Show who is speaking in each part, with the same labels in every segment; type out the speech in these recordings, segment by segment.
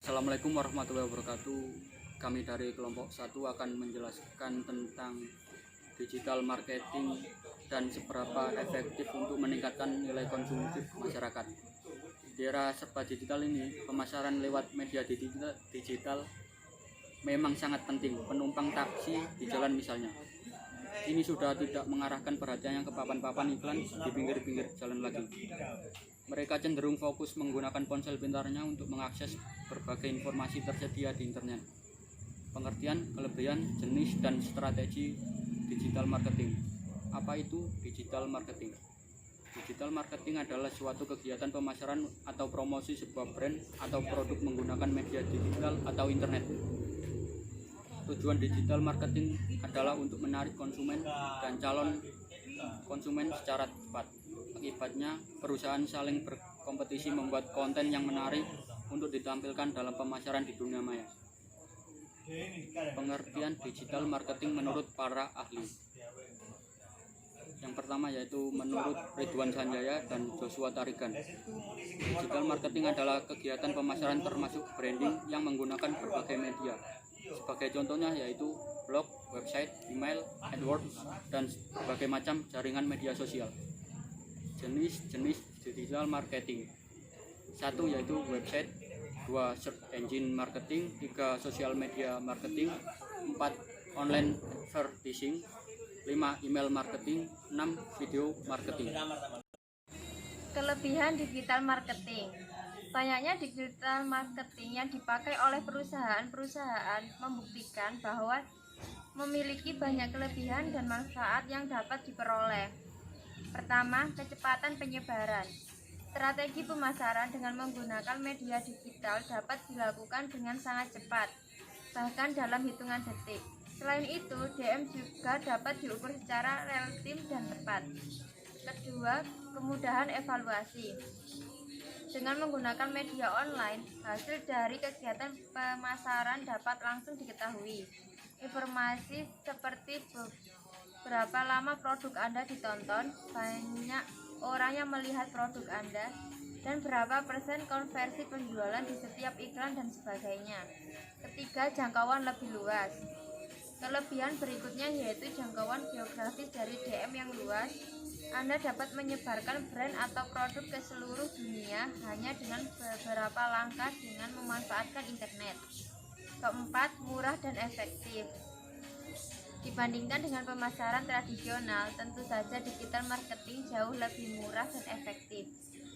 Speaker 1: Assalamualaikum warahmatullahi wabarakatuh. Kami dari kelompok 1 akan menjelaskan tentang digital marketing dan seberapa efektif untuk meningkatkan nilai konsumtif masyarakat. Di era serba digital ini, pemasaran lewat media digital memang sangat penting. Penumpang taksi di jalan misalnya, ini sudah tidak mengarahkan perhatiannya ke papan-papan iklan di pinggir-pinggir jalan lagi. Mereka cenderung fokus menggunakan ponsel pintarnya untuk mengakses berbagai informasi tersedia di internet. Pengertian, kelebihan, jenis, dan strategi digital marketing. Apa itu digital marketing? Digital marketing adalah suatu kegiatan pemasaran atau promosi sebuah brand atau produk menggunakan media digital atau internet. Tujuan digital marketing adalah untuk menarik konsumen dan calon konsumen secara cepat. Akibatnya, perusahaan saling berkompetisi membuat konten yang menarik untuk ditampilkan dalam pemasaran di dunia maya. Pengertian digital marketing menurut para ahli. Yang pertama yaitu menurut Ridwan Sanjaya dan Joshua Tarigan. Digital marketing adalah kegiatan pemasaran termasuk branding yang menggunakan berbagai media. Sebagai contohnya yaitu blog, website, email, AdWords, dan berbagai macam jaringan media sosial. Jenis-jenis digital marketing. 1 yaitu website, 2 search engine marketing, 3 social media marketing, 4 online advertising, 5 email marketing, 6 video marketing.
Speaker 2: Kelebihan digital marketing. Banyaknya digital marketing yang dipakai oleh perusahaan-perusahaan membuktikan bahwa memiliki banyak kelebihan dan manfaat yang dapat diperoleh. Pertama, kecepatan penyebaran. Strategi pemasaran dengan menggunakan media digital dapat dilakukan dengan sangat cepat, bahkan dalam hitungan detik. Selain itu, DM juga dapat diukur secara relatif dan tepat. Kedua, kemudahan evaluasi. Dengan menggunakan media online, hasil dari kegiatan pemasaran dapat langsung diketahui. Informasi seperti berapa lama produk Anda ditonton, banyak orang yang melihat produk Anda, dan berapa persen konversi penjualan di setiap iklan dan sebagainya. Ketiga, jangkauan lebih luas. Kelebihan berikutnya yaitu jangkauan geografis dari DM yang luas. Anda dapat menyebarkan brand atau produk ke seluruh dunia hanya dengan beberapa langkah dengan memanfaatkan internet. Keempat, murah dan efektif. Dibandingkan dengan pemasaran tradisional, tentu saja digital marketing jauh lebih murah dan efektif.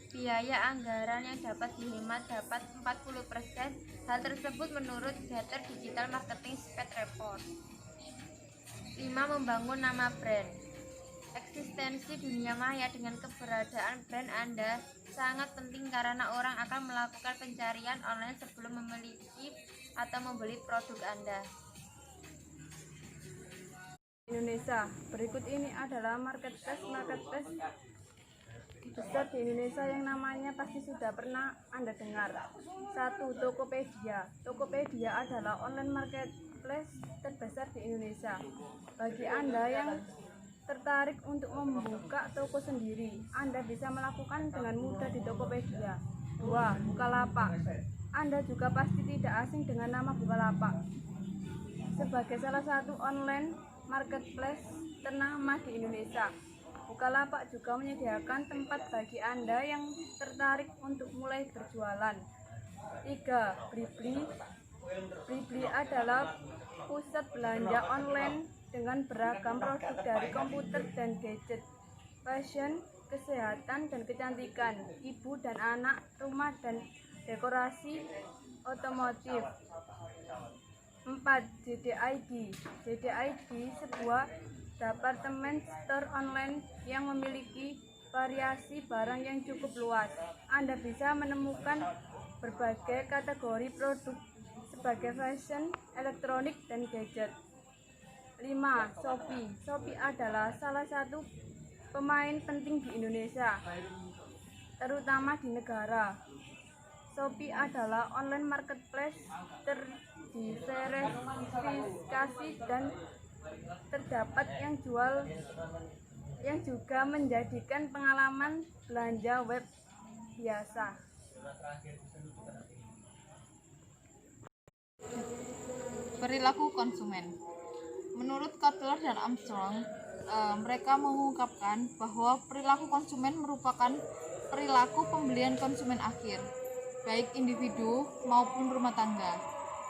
Speaker 2: Biaya anggaran yang dapat dihemat dapat 40%. Hal tersebut menurut Better Digital Marketing Speed Report. 5. Membangun nama brand. Eksistensi dunia maya dengan keberadaan brand Anda sangat penting karena orang akan melakukan pencarian online sebelum memiliki atau membeli produk Anda.
Speaker 3: Indonesia. Berikut ini adalah marketplace besar di Indonesia yang namanya pasti sudah pernah Anda dengar. 1. Tokopedia. Tokopedia adalah online marketplace terbesar di Indonesia. Bagi Anda yang tertarik untuk membuka toko sendiri, Anda bisa melakukan dengan mudah di Tokopedia. 2. Bukalapak. Anda juga pasti tidak asing dengan nama Bukalapak. Sebagai salah satu online marketplace ternama di Indonesia, Bukalapak juga menyediakan tempat bagi Anda yang tertarik untuk mulai berjualan. 3. Blibli. Blibli adalah pusat belanja online dengan beragam produk dari komputer dan gadget, fashion, kesehatan dan kecantikan, ibu dan anak, rumah dan dekorasi otomotif. 4. JDID. JDID sebuah departemen store online yang memiliki variasi barang yang cukup luas. Anda bisa menemukan berbagai kategori produk sebagai fashion, elektronik, dan gadget. 5. Shopee. Shopee adalah salah satu pemain penting di Indonesia, terutama di negara. Shopee adalah online marketplace terdiversifikasi dan terdapat yang juga menjadikan pengalaman belanja web biasa.
Speaker 4: perilaku konsumen. Menurut Kotler dan Armstrong, mereka mengungkapkan bahwa perilaku konsumen merupakan perilaku pembelian konsumen akhir, baik individu maupun rumah tangga,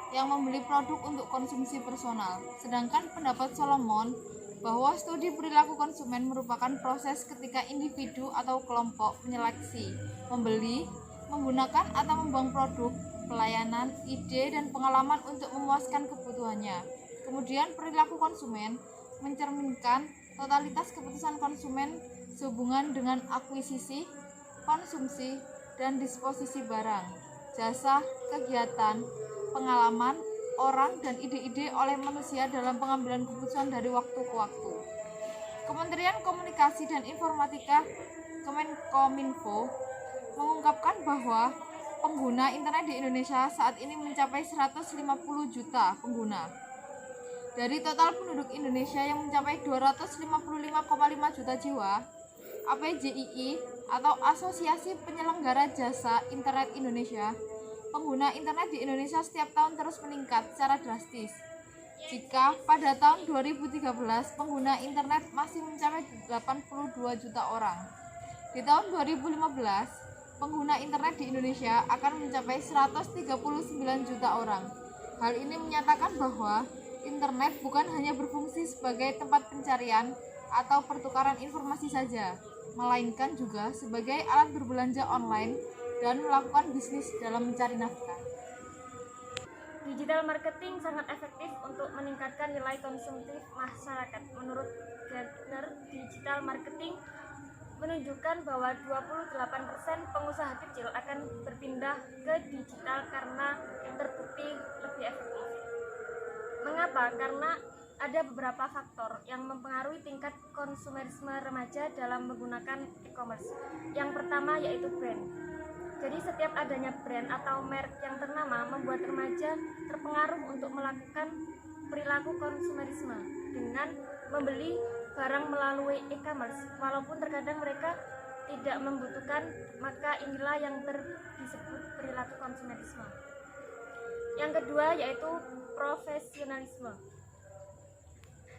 Speaker 4: yang membeli produk untuk konsumsi personal. Sedangkan pendapat Solomon bahwa studi perilaku konsumen merupakan proses ketika individu atau kelompok menyeleksi, membeli, menggunakan atau membuang produk, pelayanan, ide, dan pengalaman untuk memuaskan kebutuhannya. Kemudian perilaku konsumen mencerminkan totalitas keputusan konsumen sehubungan dengan akuisisi, konsumsi, dan disposisi barang, jasa, kegiatan, pengalaman, orang, dan ide-ide oleh manusia dalam pengambilan keputusan dari waktu ke waktu. Kementerian Komunikasi dan Informatika Kemenkominfo mengungkapkan bahwa pengguna internet di Indonesia saat ini mencapai 150 juta pengguna. Dari total penduduk Indonesia yang mencapai 255,5 juta jiwa, APJII atau Asosiasi Penyelenggara Jasa Internet Indonesia, pengguna internet di Indonesia setiap tahun terus meningkat secara drastis. Jika pada tahun 2013 pengguna internet masih mencapai 82 juta orang, di tahun 2015 pengguna internet di Indonesia akan mencapai 139 juta orang. Hal ini menyatakan bahwa internet bukan hanya berfungsi sebagai tempat pencarian atau pertukaran informasi saja, melainkan juga sebagai alat berbelanja online dan melakukan bisnis dalam mencari nafkah.
Speaker 2: Digital marketing sangat efektif untuk meningkatkan nilai konsumtif masyarakat. Menurut Gartner, digital marketing menunjukkan bahwa 28% pengusaha kecil akan berpindah ke digital karena terbukti lebih efektif. Mengapa? Karena ada beberapa faktor yang mempengaruhi tingkat konsumerisme remaja dalam menggunakan e-commerce. Yang pertama yaitu brand. Jadi setiap adanya brand atau merek yang ternama membuat remaja terpengaruh untuk melakukan perilaku konsumerisme dengan membeli barang melalui e-commerce. Walaupun terkadang mereka tidak membutuhkan, maka inilah yang disebut perilaku konsumerisme. Yang kedua yaitu profesionalisme.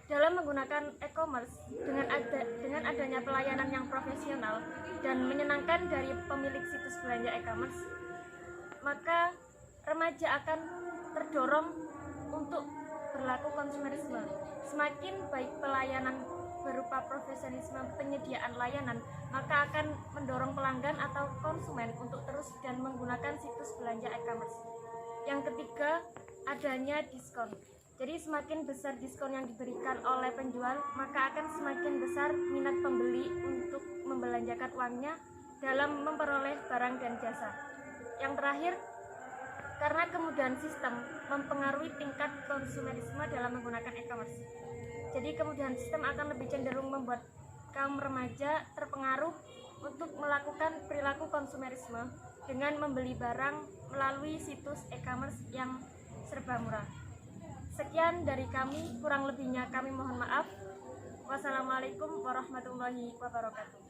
Speaker 2: Dalam menggunakan e-commerce dengan adanya pelayanan yang profesional dan menyenangkan dari pemilik situs belanja e-commerce, maka remaja akan terdorong untuk berlaku konsumerisme. Semakin baik pelayanan berupa profesionalisme penyediaan layanan, maka akan mendorong pelanggan atau konsumen untuk terus dan menggunakan situs belanja e-commerce. Yang ketiga, adanya diskon. Jadi semakin besar diskon yang diberikan oleh penjual, maka akan semakin besar minat pembeli untuk membelanjakan uangnya dalam memperoleh barang dan jasa. Yang terakhir, karena kemudahan sistem mempengaruhi tingkat konsumerisme dalam menggunakan e-commerce. Jadi kemudahan sistem akan lebih cenderung membuat kaum remaja terpengaruh untuk melakukan perilaku konsumerisme dengan membeli barang melalui situs e-commerce yang serba murah. Sekian dari kami, kurang lebihnya kami mohon maaf. Wassalamualaikum warahmatullahi wabarakatuh.